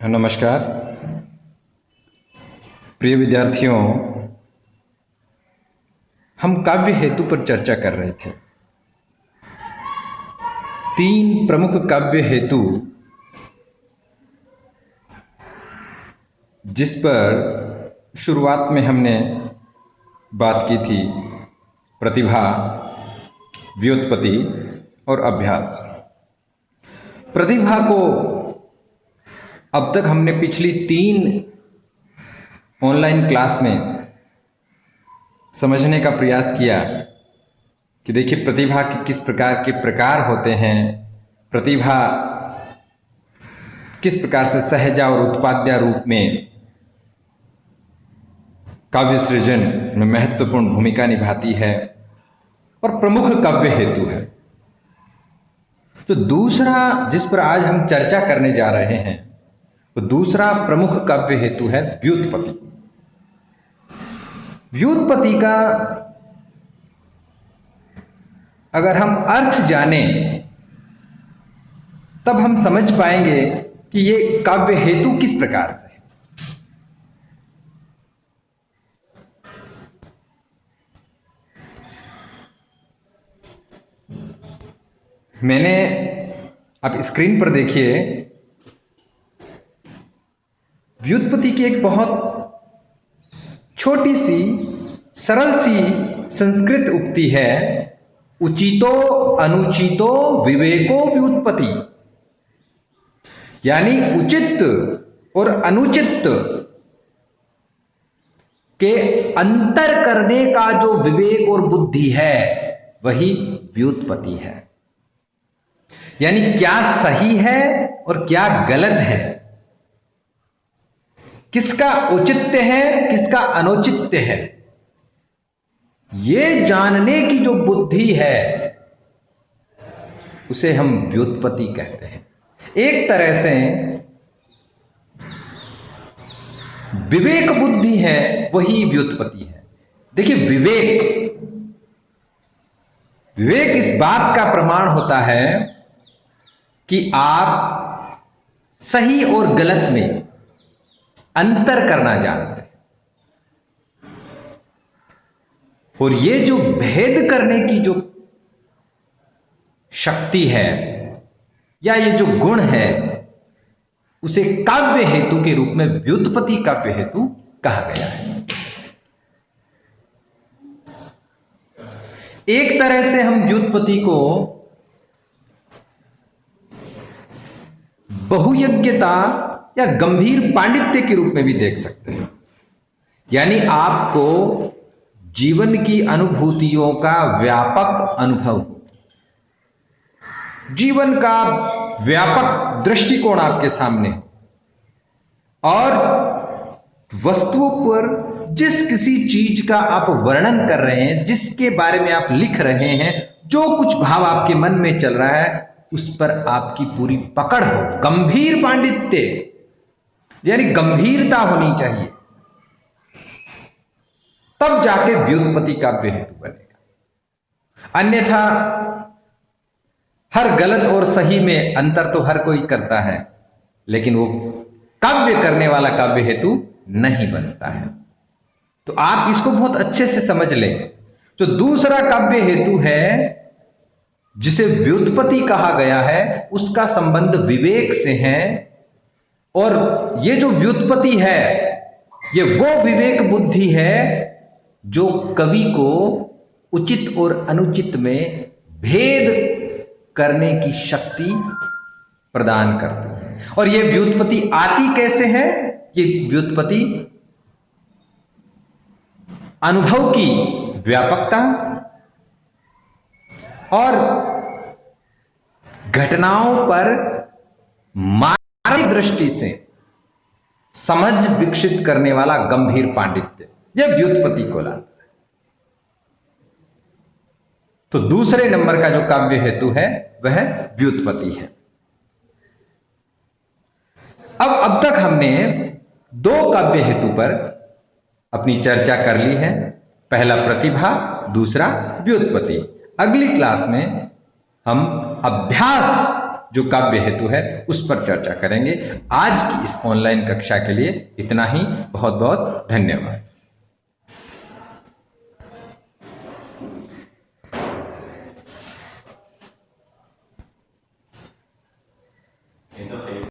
नमस्कार प्रिय विद्यार्थियों। हम काव्य हेतु पर चर्चा कर रहे थे। 3 प्रमुख काव्य हेतु जिस पर शुरुआत में हमने बात की थी, प्रतिभा, व्युत्पत्ति और अभ्यास। प्रतिभा को अब तक हमने पिछली 3 ऑनलाइन क्लास में समझने का प्रयास किया कि देखिए प्रतिभा के किस प्रकार के प्रकार होते हैं, प्रतिभा किस प्रकार से सहजा और उत्पाद्य रूप में काव्य सृजन में महत्वपूर्ण भूमिका निभाती है और प्रमुख काव्य हेतु है। तो दूसरा जिस पर आज हम चर्चा करने जा रहे हैं, तो दूसरा प्रमुख काव्य हेतु है व्युत्पत्ति। व्युत्पत्ति का अगर हम अर्थ जाने तब हम समझ पाएंगे कि ये काव्य हेतु किस प्रकार से है। मैंने आप स्क्रीन पर देखिए, व्युत्पत्ति की एक बहुत छोटी सी सरल सी संस्कृत उक्ति है, उचितो अनुचितो विवेको व्युत्पत्ति। यानी उचित और अनुचित के अंतर करने का जो विवेक और बुद्धि है वही व्युत्पत्ति है। यानी क्या सही है और क्या गलत है, किसका औचित्य है किसका अनुचित्य है, ये जानने की जो बुद्धि है उसे हम व्युत्पत्ति कहते हैं। एक तरह से विवेक बुद्धि है वही व्युत्पत्ति है। देखिए विवेक इस बात का प्रमाण होता है कि आप सही और गलत में अंतर करना जानते हैं, और ये जो भेद करने की जो शक्ति है या ये जो गुण है उसे काव्य हेतु के रूप में व्युत्पत्ति काव्य हेतु कहा गया है। एक तरह से हम व्युत्पत्ति को बहुयज्ञता या गंभीर पांडित्य के रूप में भी देख सकते हैं। यानी आपको जीवन की अनुभूतियों का व्यापक अनुभव, जीवन का व्यापक दृष्टिकोण आपके सामने, और वस्तुओं पर जिस किसी चीज का आप वर्णन कर रहे हैं, जिसके बारे में आप लिख रहे हैं, जो कुछ भाव आपके मन में चल रहा है उस पर आपकी पूरी पकड़ हो। गंभीर पांडित्य यानी गंभीरता होनी चाहिए, तब जाके व्युत्पत्ति काव्य हेतु बनेगा। अन्यथा हर गलत और सही में अंतर तो हर कोई करता है, लेकिन वो काव्य करने वाला काव्य हेतु नहीं बनता है। तो आप इसको बहुत अच्छे से समझ लें। जो दूसरा काव्य हेतु है जिसे व्युत्पत्ति कहा गया है, उसका संबंध विवेक से है, और ये जो व्युत्पत्ति है ये वो विवेक बुद्धि है जो कवि को उचित और अनुचित में भेद करने की शक्ति प्रदान करती है। और ये व्युत्पत्ति आती कैसे है? ये व्युत्पत्ति अनुभव की व्यापकता और घटनाओं पर मानवीय दृष्टि से समझ विकसित करने वाला गंभीर पांडित्य, यह व्युत्पत्ति को लाता है। तो दूसरे नंबर का जो काव्य हेतु है वह व्युत्पत्ति है। अब तक हमने 2 काव्य हेतु पर अपनी चर्चा कर ली है, पहला प्रतिभा, दूसरा व्युत्पत्ति। अगली क्लास में हम अभ्यास जो काव्य हेतु है उस पर चर्चा करेंगे। आज की इस ऑनलाइन कक्षा के लिए इतना ही। बहुत बहुत धन्यवाद। ये तो